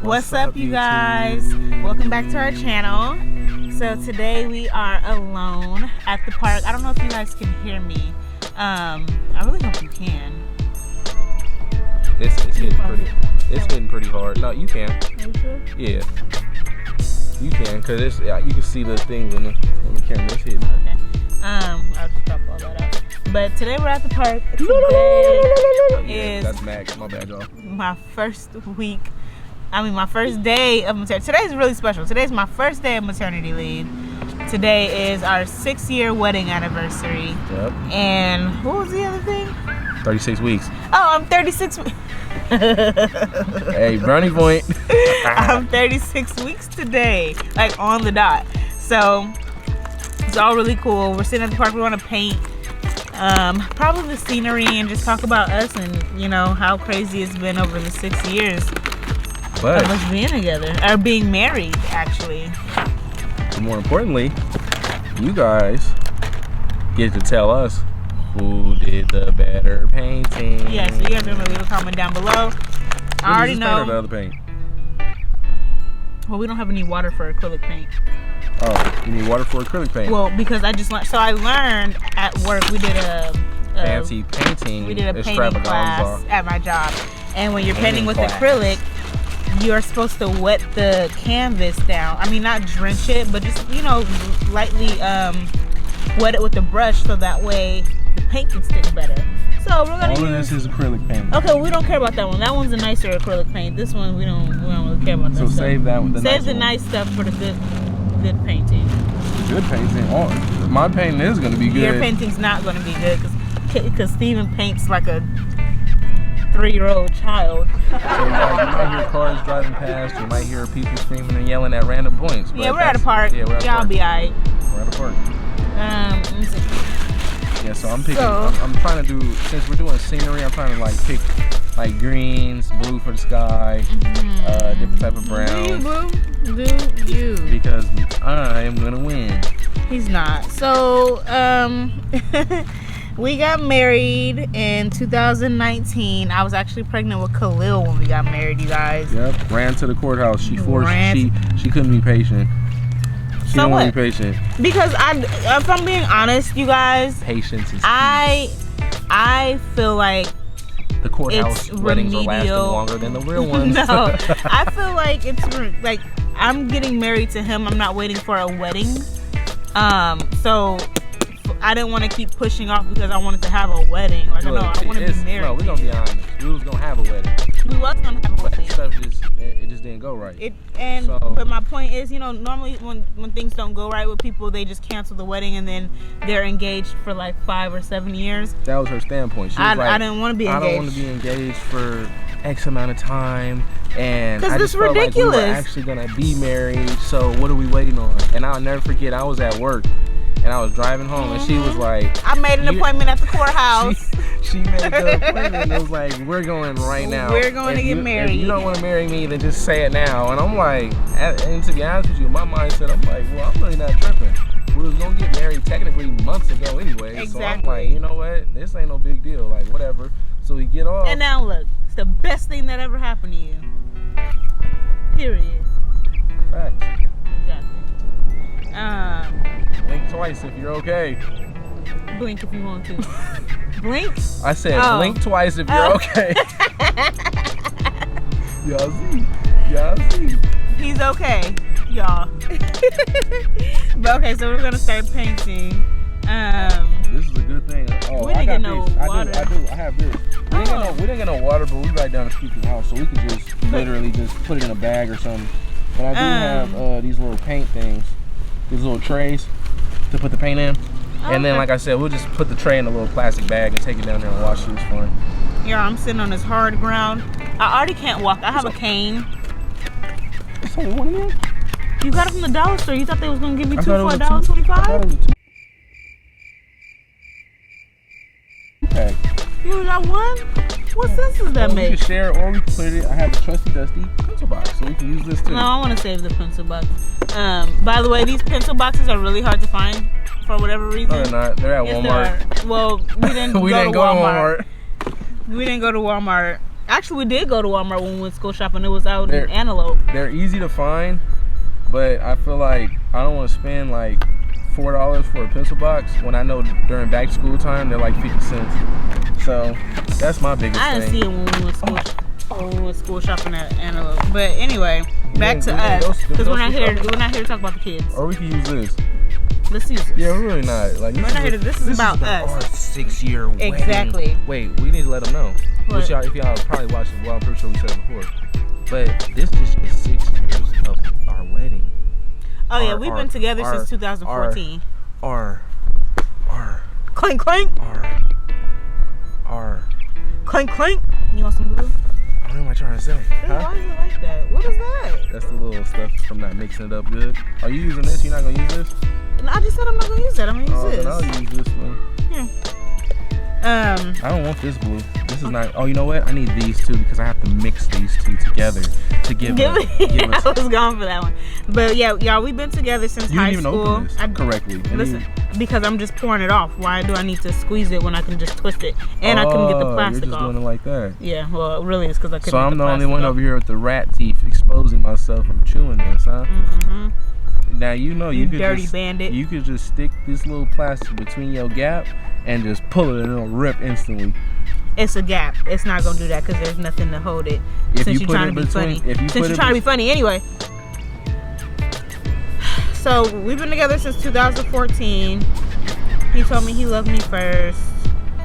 What's up, you guys? Welcome back to our channel. So today we are alone at the park. I don't know if you guys can hear me. I really hope you can. It's hitting pretty hard. No, you can. Are you sure? Yeah, you can, cause you can see the things on the camera. It's hitting. Okay. I'll just crop all that out. But today we're at the park. Today is that's Mac. My bad, y'all. my first day of maternity. Today is really special. Today's my first day of maternity leave. Today is our 6-year wedding anniversary. Yep. And what was the other thing? 36 weeks. Oh, I'm 36. Hey, brownie point. I'm 36 weeks today, like on the dot. So it's all really cool. We're sitting at the park. We want to paint probably the scenery and just talk about us and how crazy it's been over the 6 years of us being together, or being married, actually. But more importantly, you guys get to tell us who did the better painting. Yeah, so you guys are gonna leave a comment down below. I already know. The other paint? Well, we don't have any water for acrylic paint. Oh, you need water for acrylic paint? Well, because I just learned. So I learned at work. We did a fancy painting. We did a painting class at my job, and when you're painting with acrylic, you're supposed to wet the canvas down. I mean, not drench it, but just lightly wet it with the brush so that way the paint can stick better. So we're gonna all of this is acrylic paint. Okay, we don't care about that one. That one's a nicer acrylic paint. This one we don't really care about that. So stuff. save that one. Save the nice stuff for the good painting. Good painting. Oh, my painting is gonna be good. Your painting's not gonna be good because Steven paints like a 3-year-old child. So you might hear cars driving past. You might hear people screaming and yelling at random points. Yeah, we're at a park. Yeah, y'all be alright. We're at a park. Let me see. Yeah, so I'm picking. I'm trying to do, since we're doing scenery, I'm trying to pick greens, blue for the sky, different type of brown. Do you? Because I am gonna win. He's not. So we got married in 2019. I was actually pregnant with Khalil when we got married, you guys. Yep. Ran to the courthouse. She couldn't be patient. She didn't want to be patient. Because if I'm being honest, you guys, patience is key. I feel like the courthouse weddings are lasting longer than the real ones. No, I feel like it's like I'm getting married to him. I'm not waiting for a wedding. So I didn't want to keep pushing off because I wanted to have a wedding. Like, I want to be married. No, we're gonna be honest. We was gonna have a wedding. We was gonna have a wedding. Stuff it just didn't go right. But my point is, normally when things don't go right with people, they just cancel the wedding and then they're engaged for like 5 or 7 years. That was her standpoint. She was I didn't want to be engaged. I don't want to be engaged for X amount of time, and I just felt ridiculous. Like we were actually gonna be married. So what are we waiting on? And I'll never forget. I was at work. And I was driving home, and she was like, I made an appointment at the courthouse. She made the appointment, and it was like, we're going right now. We're going to get married. If you don't want to marry me, then just say it now. And I'm like, and to be honest with you, my mindset, I'm like, well, I'm really not tripping. We was going to get married technically months ago anyway. Exactly. So I'm like, you know what? This ain't no big deal. Like, whatever. So we get off. And now look, it's the best thing that ever happened to you. Period. Facts. Exactly. Blink twice if you're okay. Blink if you want to. Blink? I said blink twice if you're okay. Y'all see. He's okay, y'all. But okay, so we're gonna start painting. This is a good thing. Oh, we didn't get no water. I have this. We didn't get no water, but we right down the street from the house, so we could just literally just put it in a bag or something. But I do have these little paint things. These little trays to put the paint in. And then, like I said, we'll just put the tray in a little plastic bag and take it down there and wash it. It's fun. Yeah, I'm sitting on this hard ground. I already can't walk. I have a cane. It's only one in there? You got it from the dollar store. You thought they was going to give me two for $1.25? Okay. You got one? What sense does that make? We can share, or we can put it. I have a trusty dusty pencil box, so we can use this too. No, I want to save the pencil box. By the way, these pencil boxes are really hard to find for whatever reason. No, they're not. They're at Walmart. Well, we didn't we go didn't to go Walmart. to Walmart. We didn't go to Walmart. Actually, we did go to Walmart when we went school shopping. It was out They're- in Antelope. They're easy to find, but I feel like I don't want to spend like $4 for a pencil box when I know during back to school time they're like 50 cents. So that's my biggest I didn't thing. see it when we went school. When we went school shopping at Antelope. But anyway, back Yeah, to yeah, us, those- because those we're not here. shopping. We're not here to talk about the kids. Or we can use this. Let's use this. Yeah, we're really not. Like We're not here to- this is about us. Our 6-year wedding. Exactly. Wait, we need to let them know. What? Which y'all, if y'all probably watched it, well, I'm pretty sure we said it before. But this is just 6 years of our wedding. Oh yeah, Our- we've our- been together our- since 2014. Our Clink clink, clink clink. You want some glue? what am I trying to say? Dude, why is it like that? What is that? That's the little stuff from not mixing it up good. Are you using this? You're not gonna use this? No, I just said I'm not gonna use that. I'm gonna use Oh, this. then I'll use this one. I don't want this blue. This is not. Oh, you know what? I need these two because I have to mix these two together to give Give us. it. I was going for that one. But yeah, y'all, we've been together since You high didn't even school. open this correctly. And Listen, because I'm just pouring it off. Why do I need to squeeze it when I can just twist it? And I couldn't get the plastic You're just off. doing it like that. Yeah, well, really, it's because I couldn't. So get I'm the only plastic one off. over here with the rat teeth exposing myself from chewing this, huh? Mm-hmm. Now you know you could dirty just, bandit. You could just stick this little plastic between your gap and just pull it and it'll rip instantly. It's a gap. It's not gonna do that because there's nothing to hold it. If Since you you're put trying it to be between- funny. if you Since put you're it trying to be bet- funny, anyway. So we've been together since 2014. He told me he loved me first.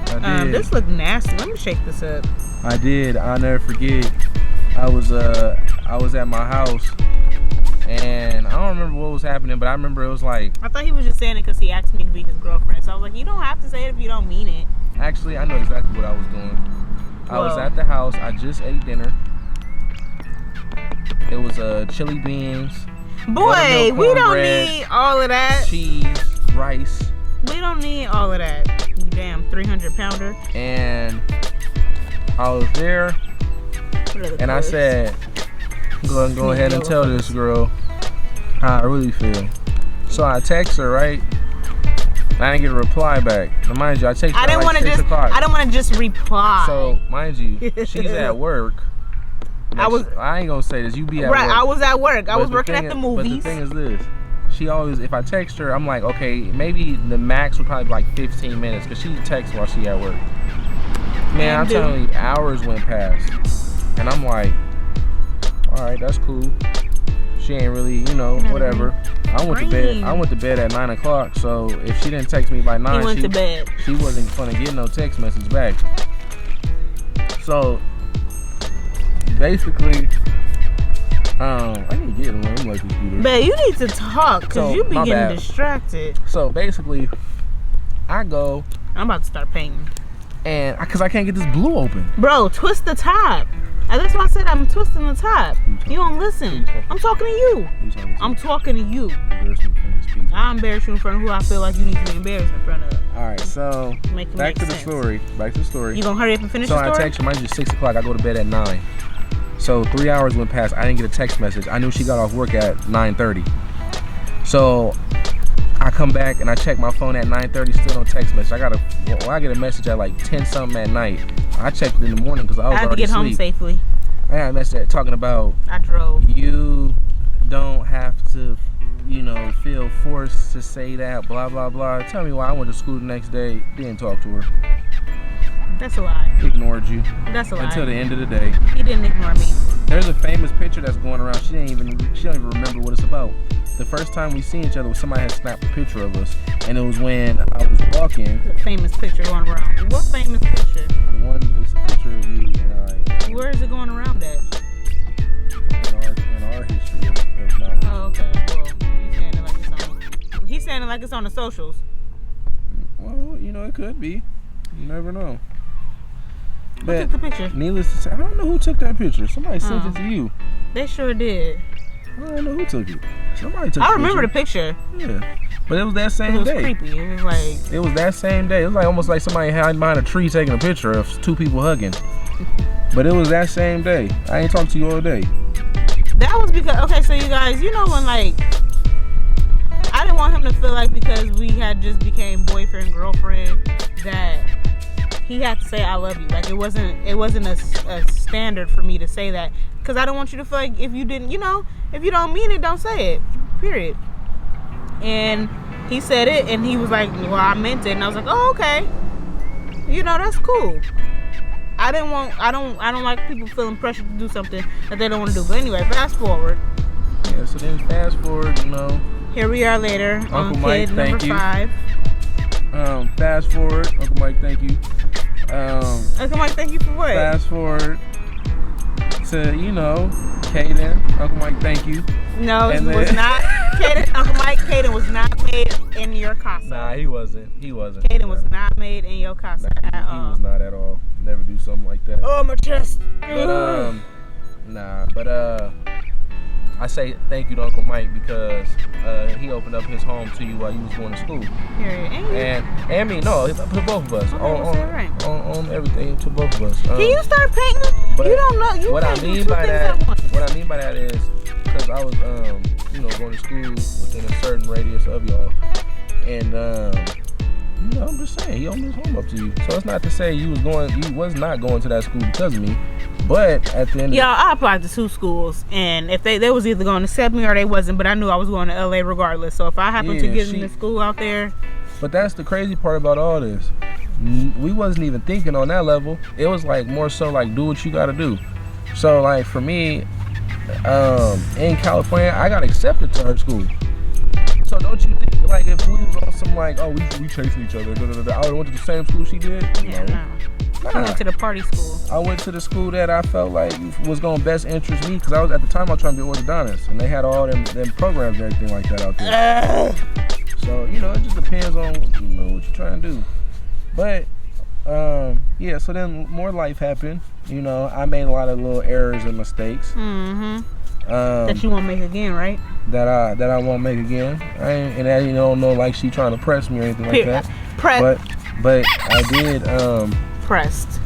I did. This look nasty. Let me shake this up. I did. I'll never forget. I was at my house and I don't remember what was happening, but I remember it was like, I thought he was just saying it because he asked me to be his girlfriend. So I was like, you don't have to say it if you don't mean it. actually, I know exactly what I was doing. I was Whoa. at the house. I just ate dinner. It was chili beans, Boy, Buttermilk we don't cornbread, need all of that. cheese, rice, We don't need all of that. You damn 300-pounder. and I was there What are the and I colors? said, go ahead and tell this girl how I really feel. So I text her, right? I didn't get a reply back. Now, mind you, I texted her I didn't like want to 6 just. o'clock. I don't want to just reply. So, mind you, she's at work. I ain't gonna say this. You be at right. work. I was at work. I But was the working thing at the is- movies. But the thing is this. She always, if I text her, I'm like, okay, maybe the max would probably be like 15 minutes because she texts while she at work. Man, I'm Dude. telling you, hours went past. And I'm like, all right, that's cool. She ain't really, whatever. I went to bed. I went to bed at 9 o'clock. So if she didn't text me by 9, he went to bed. she wasn't gonna get no text message back. So basically, I need to get one of them lucky scooters. But you need to talk because So, you be my getting bad. distracted. So basically, I go I'm about to start painting. and because I can't get this blue open. Bro, twist the top. And that's why I said I'm twisting the top. You don't listen. I'm talking to you. I'm talking to you. I embarrass you in front of who I feel like you need to be embarrassed in front of. All right, so Make it back make to the sense. story. Back to the story. You gonna hurry up and finish So the I story? text her. Mind you, 6 o'clock. I go to bed at 9. So 3 hours went past. I didn't get a text message. I knew she got off work at 9:30. So I come back and I check my phone at 9:30. Still no text message. I get a message at like 10 something at night. I checked it in the morning because I was I had to already get home asleep. safely. I got a message talking about I drove. you don't have to, feel forced to say that, blah, blah, blah. Tell me why I went to school the next day, didn't talk to her, That's a lie. ignored you That's a lie. until the end of the day. He didn't ignore me. There's a famous picture that's going around. She don't even remember what it's about. The first time we seen each other was somebody had snapped a picture of us, and it was when I was walking. The famous picture going around. What famous picture? The one, it's a picture of you and I Where is it going around at? in our history of knowledge. Oh, okay. Well, he's saying it like it's on the socials. Well, it could be. You never know. Who But took the picture? needless to say, I don't know who took that picture. Somebody sent it to you. They sure did. I don't know who took it. Somebody took I the remember the picture. picture. Yeah. But it was that It same was day. creepy. It was like, It was that same day. It was like almost like somebody hiding behind a tree taking a picture of two people hugging. But it was that same day. I ain't talked to you all day. that was because, okay, so you guys, when like, I didn't want him to feel like because we had just became boyfriend, girlfriend, that he had to say I love you. Like it wasn't a standard for me to say that, because I don't want you to feel like if you didn't, if you don't mean it, don't say it. Period. And he said it, and he was like, well, I meant it. And I was like, oh, okay. That's cool. I don't like people feeling pressured to do something that they don't want to do. But anyway, fast forward. Yeah, so then fast forward, Here we are later. Uncle Mike, kid thank number you. 5. Fast forward, Uncle Mike, thank you. Uncle Mike, thank you for what? Fast forward to, Kaden. Uncle Mike, thank you. No, it And was then- not. Uncle Mike, Kaden was not made in your casa. Nah, he wasn't. Kaden was not made in your casa at He all. was not at all. Never do something like that. Oh, my chest. But I say thank you to Uncle Mike because he opened up his home to you while you was going to school. Period. And me, no, to both of us. Okay, on everything to both of us. Can you start painting? But You don't know. You what can't I do mean two by things that, at once. what I mean by that is because I was going to school within a certain radius of y'all, and I'm just saying he opened his home up to you. So it's not to say you was not going to that school because of me, but at the end of I applied to 2 schools, and if they was either going to accept me or they wasn't, but I knew I was going to LA regardless. So if I happened to get into school out there, But that's the crazy part about all this. We wasn't even thinking on that level. It was like more so like do what you gotta do. So like for me, in California, I got accepted to her school. So don't you think like if we was on some like, oh, we chasing each other, I would have went to the same school she did? I went to the party school. I went to the school that I felt like was going to best interest me because I was at the time I was trying to be an orthodontist and they had all them programs and everything like that out there. So it just depends on what you're trying to do. But so then more life happened. I made a lot of little errors and mistakes. That you won't make again, right? That I won't make again. I don't know like she trying to press me or anything like that. But I did. Pressed.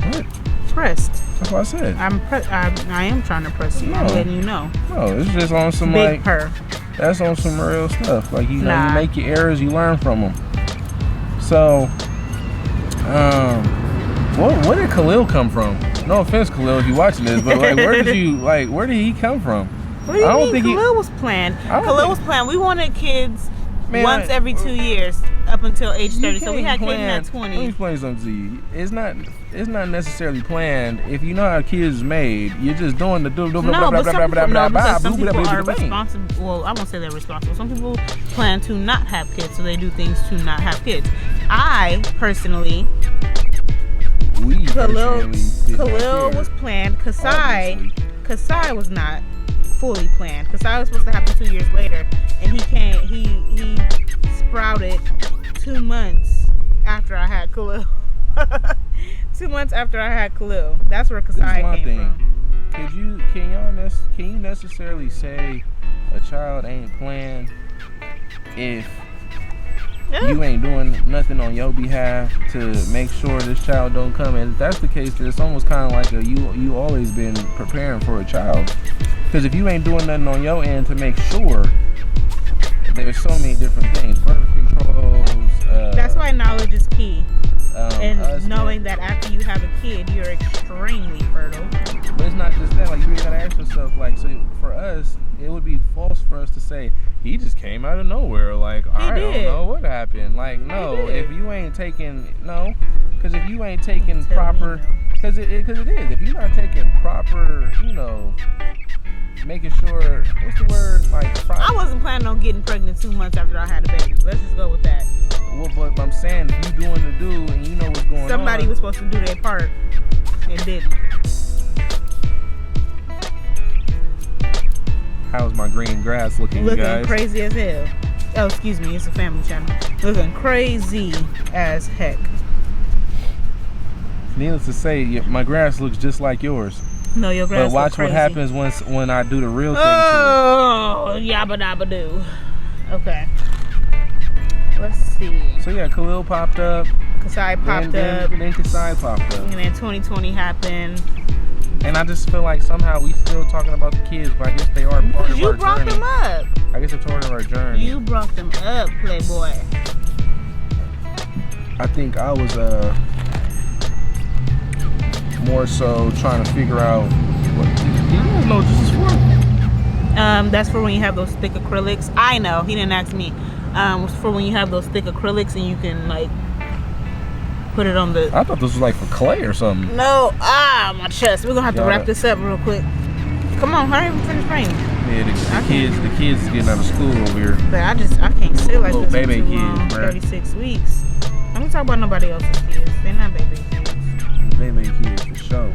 What? Pressed. That's what I said. I am trying to press you. I'm letting you know. No, it's just on some Big purr. That's on some real stuff. Like you Nah. you make your errors, you learn from them. So, where did Khalil come from? No offense, Khalil, if you watching this, but like, where did he come from? What do you mean? Khalil was planned. Khalil was planned. We wanted kids Man, once every 2 years up until age 30. So we had kids at Let me 20. explain something to you. It's not necessarily planned. If you know how kids is made, you're just doing the No, but some people are responsible. Well, I won't say they're responsible. Some people plan to not have kids, so they do things to not have kids. I personally, Khalil was planned. Kasai was not fully planned. Kasai was supposed to happen 2 years later, and he sprouted 2 months after I had Khalil. 2 months after I had Khalil. That's where Kasai came from. Can you necessarily say a child ain't planned if you ain't doing nothing on your behalf to make sure this child don't come? And if that's the case, then it's almost kind of like you always been preparing for a child. Because if you ain't doing nothing on your end to make sure, there's so many different things, birth controls. That's why knowledge is key. And knowing that after you have a kid, you're extremely fertile. But it's not just that. Like you really gotta ask yourself. Like, so for us, it would be false for us to say he just came out of nowhere. Like I don't know what happened. Like no, if you ain't taking because if you ain't taking proper, because it is. If you're not taking proper, making sure, what's the word? Like proper. I wasn't planning on getting pregnant 2 months after I had a baby. Let's just go with that. Well, but I'm saying if you doing the do and you know what's going on. Somebody was supposed to do their part and didn't. How's my green grass looking, you guys? Looking crazy as hell. Oh, excuse me, it's a family channel. Looking crazy as heck. Needless to say, my grass looks just like yours. No, your grass. But watch what happens when I do the real thing. Oh, yabba dabba doo. Okay. Let's see. So yeah, Khalil popped up. Kasai popped up. Then Kasai popped up. And then 2020 happened. And I just feel like somehow we still talking about the kids, but I guess they are part of our journey. You brought them up. I guess they're part of our journey. You brought them up, Playboy. I think I was more so trying to figure out what. Do you guys know what this is for? That's for when you have those thick acrylics. I know, he didn't ask me. It's for when you have those thick acrylics and you can like put it on the. I thought this was like for clay or something. No, my chest. We're gonna have to wrap this up real quick. Come on, hurry and finish praying. Yeah, the kids is getting out of school over here. But I can't sit like this baby for too kids, long. bruh. 36 weeks. Let me talk about nobody else's kids. They're not baby kids. Baby kids for sure.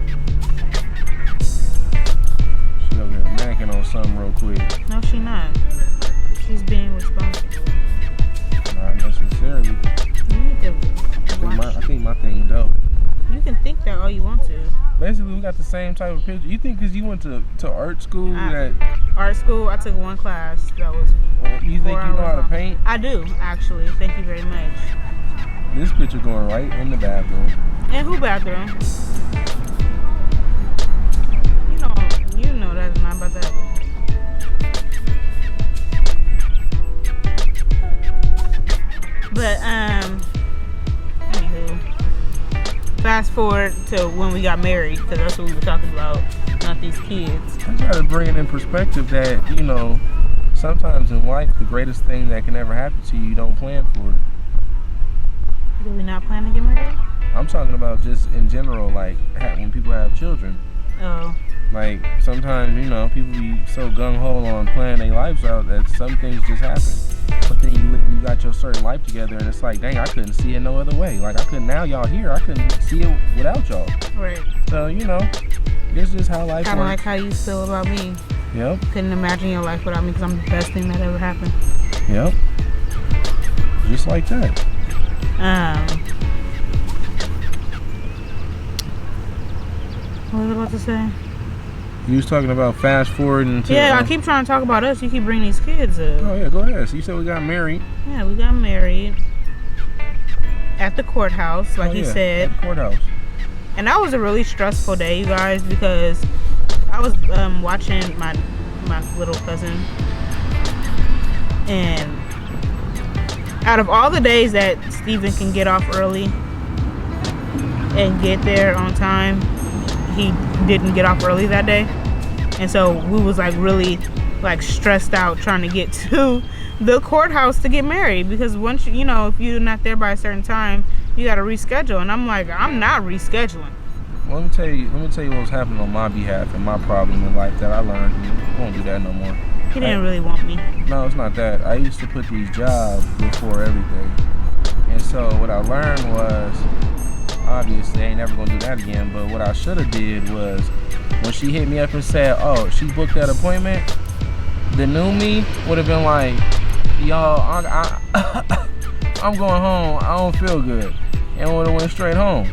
She over here macking on something real quick. No, she not. She's being responsible. Not necessarily. You need to watch. I think my thing dope. You can think that all you want to. Basically, we got the same type of picture. You think because you went to art school that Art school, I took one class that was. you think you know how to paint? I do, actually. Thank you very much. This picture going right in the bathroom. In who bathroom? You know that's not about to happen. But anywho, fast forward to when we got married, because that's what we were talking about, not these kids. I try to bring it in perspective that sometimes in life the greatest thing that can ever happen to you don't plan for it. Do we not plan to get married? I'm talking about just in general, like when people have children. Oh. Like sometimes, people be so gung-ho on planning their lives out that some things just happen. But then you got your certain life together and it's like, dang, I couldn't see it no other way. Like I couldn't, now y'all here, I couldn't see it without y'all. Right. So, this is how life works. Kind of like how you feel about me. Yep. Couldn't imagine your life without me because I'm the best thing that ever happened. Yep. Just like that. What was I about to say? You was talking about fast forwarding to... Yeah, I keep trying to talk about us. You keep bringing these kids up. Oh, yeah, go ahead. So you said we got married. Yeah, we got married at the courthouse, like he said. At the courthouse. And that was a really stressful day, you guys, because I was watching my little cousin. And out of all the days that Steven can get off early and get there on time, he didn't get off early that day. And so we was like really like stressed out trying to get to the courthouse to get married, because once if you're not there by a certain time, you got to reschedule. And I'm like, I'm not rescheduling. Well, let me tell you what was happening on my behalf and my problem in life that I learned. I won't do that no more. He didn't really want me. No, it's not that. I used to put these jobs before everything. And so what I learned was, obviously I ain't never gonna do that again, but what I should have did was, when she hit me up and said, oh, she booked that appointment, the new me would have been like, y'all, I'm going home, I don't feel good, and would have went straight home.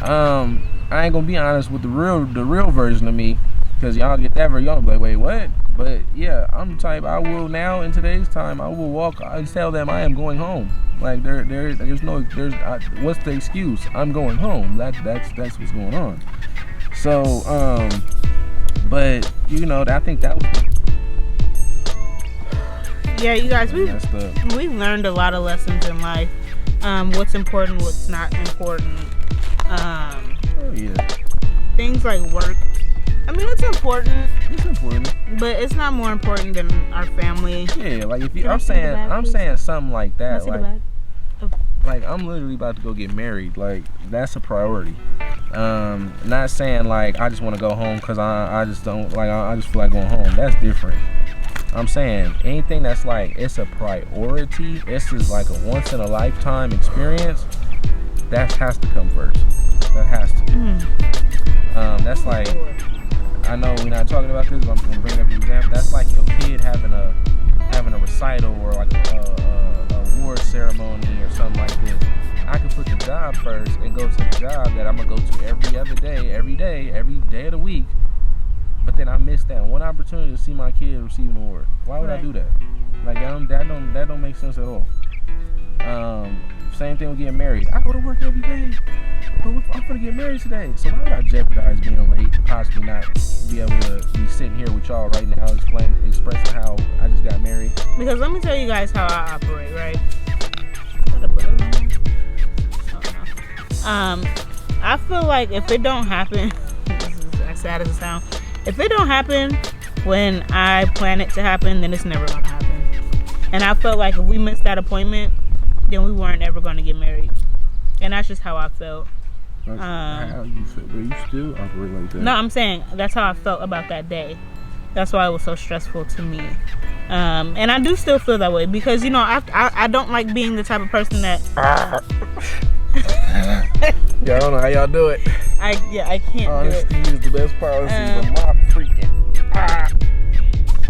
I ain't gonna be honest with the real version of me, because y'all get that version, y'all be like, wait, what? But yeah, I'm the type, I will now in today's time, I will walk and tell them I am going home. Like there's what's the excuse? I'm going home. That's what's going on. So but I think that was. Yeah, you guys, we've learned a lot of lessons in life. What's important, what's not important. Things like work. I mean, it's important. It's important, but it's not more important than our family. Yeah, like if you, I'm saying something like that. Like I'm literally about to go get married. Like that's a priority. Not saying like I just want to go home because I just don't like. I just feel like going home. That's different. I'm saying anything that's like it's a priority. This is like a once in a lifetime experience. That has to come first. That has to. That's like. I know we're not talking about this, but I'm gonna bring up an example. That's like your kid having a recital or like a award ceremony or something like this. I can put the job first and go to the job that I'm gonna go to every day of the week. But then I missed that one opportunity to see my kid receive an award. Why would I do that? Like that don't make sense at all. Same thing with getting married. I go to work every day, but I'm gonna get married today. So why would I jeopardize being late, possibly not be able to be sitting here with y'all right now expressing how I just got married? Because let me tell you guys how I operate, right? I feel like if it don't happen, this is as sad as it sounds, if it don't happen when I plan it to happen, then it's never gonna happen. And I felt like if we missed that appointment, then we weren't ever gonna get married. And that's just how I felt. How you feel? But you still operate like that? No, I'm saying that's how I felt about that day. That's why it was so stressful to me. And I do still feel that way because, you know, I don't like being the type of person that... Yeah, I don't know how y'all do it. I can't Honesty do it. is the best policy. The mop freaking.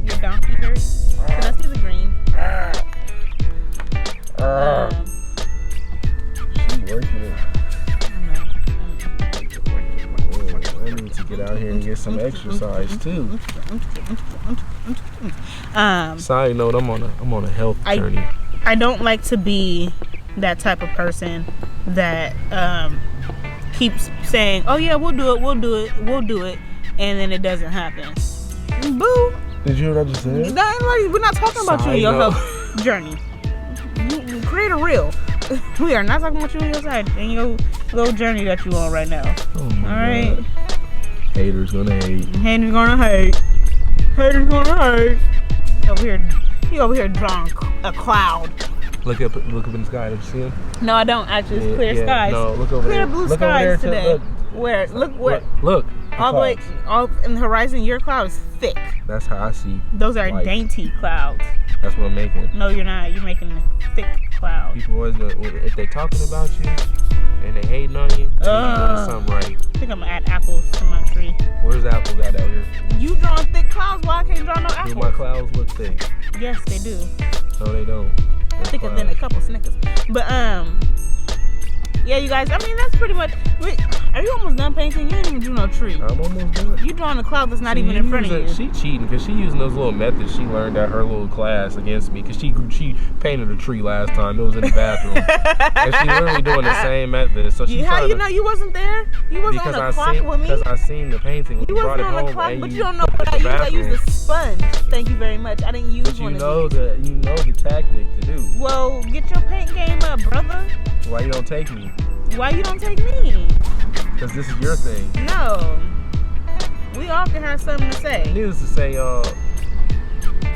Your donkey hurts. So let's do the green. She working it. I need to get out here and get some exercise too. Side note, I'm on a health journey. I don't like to be that type of person that keeps saying, "Oh yeah, we'll do it, and then it doesn't happen. Boo! Did you hear what I just said? We're not talking about you and your health journey. You create a reel. We are not talking about you and your side and your little journey that you on right now. Oh my All right. God. Haters gonna hate. Haters gonna hate. Haters gonna hate. He over here drawing a cloud. Look up in the sky. Did you see him? No, I don't. Actually, it's clear skies. No, look over clear there. blue Look skies over there today. Where? Look where? Look. All the way, all in the horizon. Your cloud is thick. That's how I see. Those are light. Dainty clouds. That's what I'm making. No, you're not. You're making a thick cloud. People always gonna, if they talking about you and they hating on you, they doing something right. I think I'm gonna add apples to my tree. Where's the apples at out here? You drawing thick clouds? Why I can't draw no apples? Do my clouds look thick? Yes, they do. No, they don't. They're Thicker clouds. than a couple Snickers. But yeah, you guys. I mean, that's pretty much. Wait, are you almost done painting? You didn't even do no tree. I'm almost done. You drawing a cloud that's not even in front of you. She cheating because she using those little methods she learned at her little class against me. Because she painted a tree last time. It was in the bathroom, and she literally doing the same method. So she How you know you wasn't there? You wasn't on the clock with me. Because I seen the painting. When You brought wasn't it on the home clock, and but you you don't know what I used. I used a sponge. Thank you very much. I didn't use But one you of know these. you know the tactic to do. Well, get your paint game up, brother. Why you don't take me? Why you don't take me? Because this is your thing. No. We all can have something to say. Needless to say, y'all,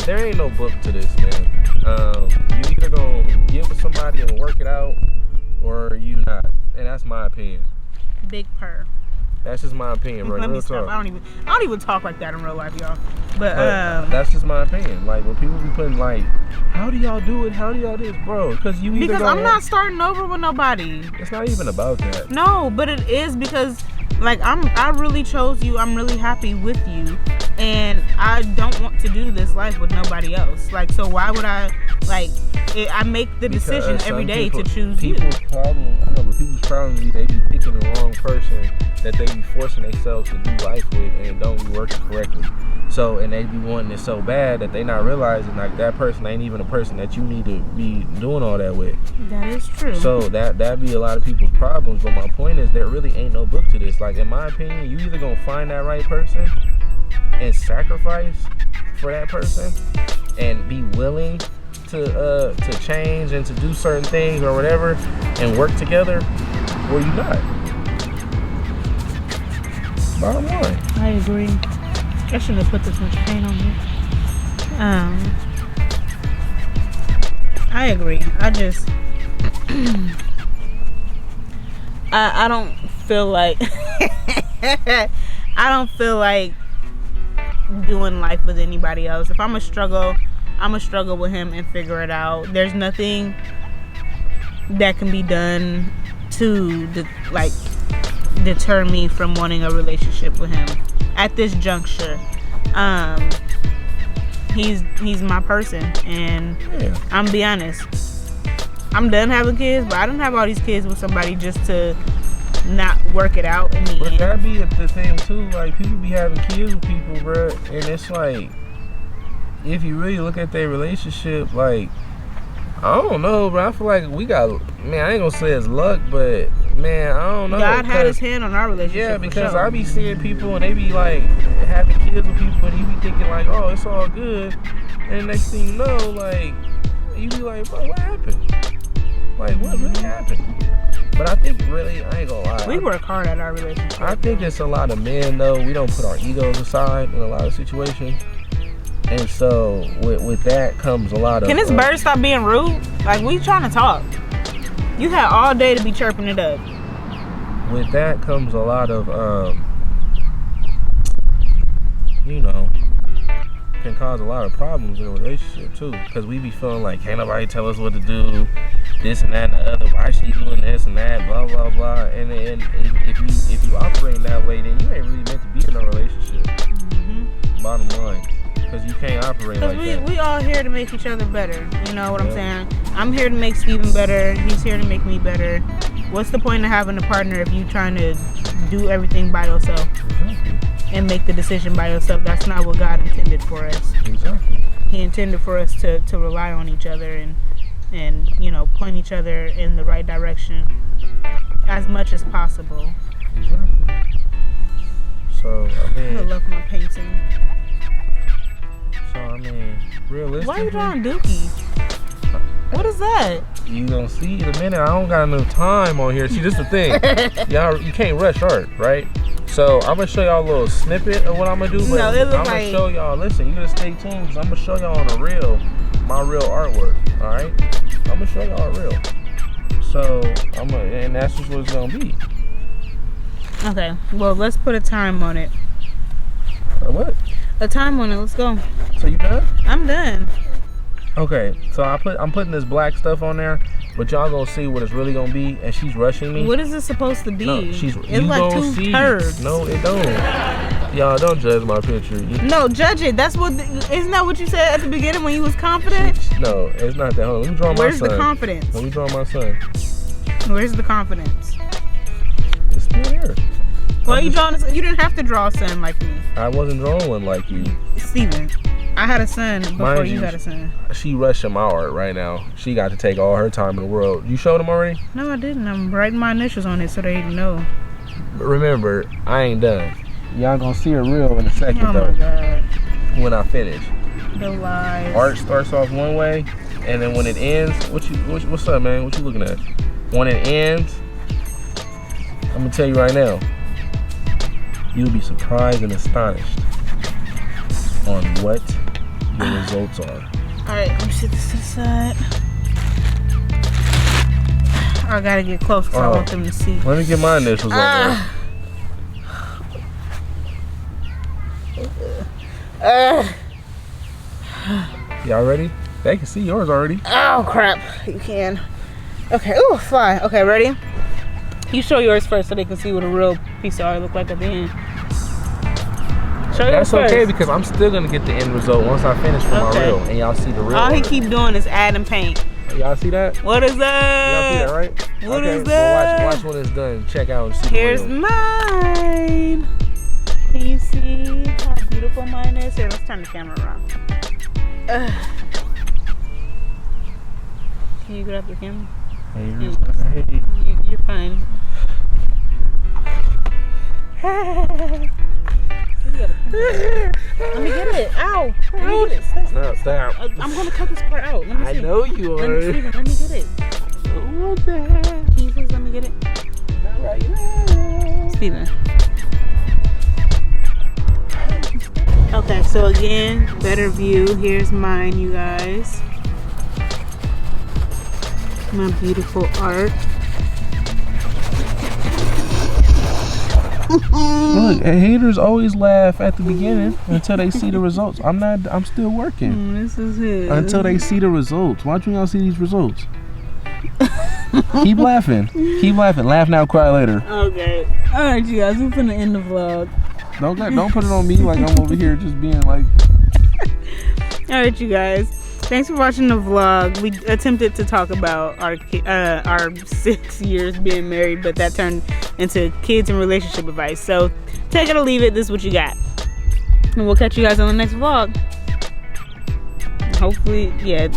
there ain't no book to this, man. You either gonna get with somebody and work it out, or you not. And that's my opinion. Big purr. That's just my opinion, bro. Let me Real stop. talk. I don't even talk like that in real life, y'all. But that's just my opinion. Like when people be putting like, how do y'all do it? How do y'all do this, bro? Because I'm not starting over with nobody. It's not even about that. No, but it is because like I really chose you. I'm really happy with you, and I don't want to do this life with nobody else. Like, so why would I I make the decision every day to choose you. People's problem be they be picking the wrong person that they be forcing themselves to do life with and don't be working correctly. So, and they be wanting it so bad that they not realizing like that person ain't even a person that you need to be doing all that with. That is true. So that be a lot of people's problems. But my point is there really ain't no book to this. Like in my opinion, you either gonna find that right person and sacrifice for that person and be willing to change and to do certain things or whatever and work together, or you not. Bottom line. I agree. I shouldn't have put this much paint on me. I agree. I just I don't feel like I don't feel like doing life with anybody else. If I'm a struggle with him and figure it out. There's nothing that can be done to deter me from wanting a relationship with him at this juncture. He's my person, and I'm be honest, I'm done having kids, but I don't have all these kids with somebody just to not work it out in the end. But that be the thing too, like people be having kids with people, bro, and it's like if you really look at their relationship, like I don't know, bro. I feel like we got, man, I ain't gonna say it's luck, but man, I don't know. God had his hand on our relationship. Yeah, because sure. I be seeing people and they be like having kids with people and you be thinking like, oh, it's all good. And the next thing you know, like, you be like, bro, what happened? Like, what really happened? But I think really, I ain't gonna lie. We work hard at our relationship. I think it's a lot of men though. We don't put our egos aside in a lot of situations, and so with that comes a lot of. Can this bird stop being rude? Like, we trying to talk. You had all day to be chirping it up. With that comes a lot of, you know, can cause a lot of problems in a relationship too. Because we be feeling like, can't nobody tell us what to do, this and that and the other. Why she doing this and that, blah blah blah. And if you operate that way, then you ain't really meant to be in a relationship. Mm-hmm. Bottom line, because you can't operate like that. We all here to make each other better. You know what I'm saying? I'm here to make Steven better. He's here to make me better. What's the point of having a partner if you're trying to do everything by yourself? Exactly. And make the decision by yourself? That's not what God intended for us. Exactly. He intended for us to rely on each other and you know, point each other in the right direction as much as possible. Exactly. So I mean, I love my painting. So I mean, realistically, why are you drawing Dookie? What is that? You gonna see in a minute. I don't got enough time on here. See, this is the thing. Y'all, you can't rush art, right? So I'm gonna show y'all a little snippet of what I'm gonna do. But No, it look I'm gonna like... show y'all. Listen, you gotta stay tuned because I'm gonna show y'all on the real, my real artwork. All right, I'm gonna show y'all real. So and that's just what it's gonna be. Okay, well, let's put a time on it. What? A time on it. Let's go. So you done? I'm done. Okay, so I'm putting this black stuff on there, but y'all gonna see what it's really gonna be, and she's rushing me. What is this supposed to be? No, it's like two turds. No, it don't. Y'all don't judge my picture. No, judge it. That's what. Isn't that what you said at the beginning when you was confident? No, it's not that. Hold on, let me draw my son. Where's the confidence? Let me draw my son. Where's the confidence? It's still there. Well, you didn't have to draw a son like me. I wasn't drawing one like you, Steven. I had a son before you had a son. She rushing my art right now. She got to take all her time in the world. You showed him already? No, I didn't. I'm writing my initials on it so they know. But remember, I ain't done. Y'all gonna see her real in a second though. Oh my God. When I finish. The lies. Art starts off one way, and then when it ends, what's up, man? What you looking at? When it ends, I'm gonna tell you right now. You'll be surprised and astonished on what the results are. Alright, let me sit this to the side. I gotta get close because I want them to see. Let me get my initials on there. Y'all ready? They can see yours already. Oh crap, you can. Okay, ooh, fly. Okay, ready? You show yours first so they can see what a real piece of art look like at the end. That's okay because I'm still gonna get the end result once I finish for my real, and y'all see the real. All he keep doing is adding paint. Y'all see that? What is that? Y'all see that, right? What is that? Well, watch when it's done. Check out and see. Here's mine. Can you see how beautiful mine is? Here, let's turn the camera around. Can you grab the camera? You're fine. Let me get it. Ow. Let me get it. Stop. I'm going to cut this part out. Let me see. I know you are. Let me get it. What the heck? Can you please let me get it? Not right now. Steven. Okay, so again, better view. Here's mine, you guys. My beautiful art. Look, haters always laugh at the beginning until they see the results. I'm still working. This is it. Until they see the results. Why don't you all see these results? Keep laughing. Keep laughing. Laugh now, cry later. Okay. Alright, you guys, we're finna end the vlog. Don't put it on me like I'm over here just being like. Alright, you guys. Thanks for watching the vlog. We attempted to talk about our 6 years being married, but that turned into kids and relationship advice. So take it or leave it. This is what you got. And we'll catch you guys on the next vlog. Hopefully, yeah,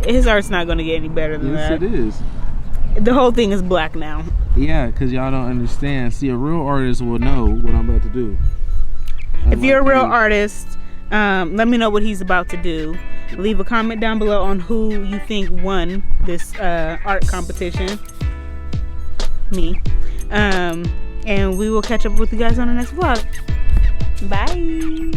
his art's not going to get any better than that. Yes, it is. The whole thing is black now. Yeah, because y'all don't understand. See, a real artist will know what I'm about to do. If you're a real artist, let me know what he's about to do. Leave a comment down below on who you think won this art competition. me. And we will catch up with you guys on the next vlog. Bye.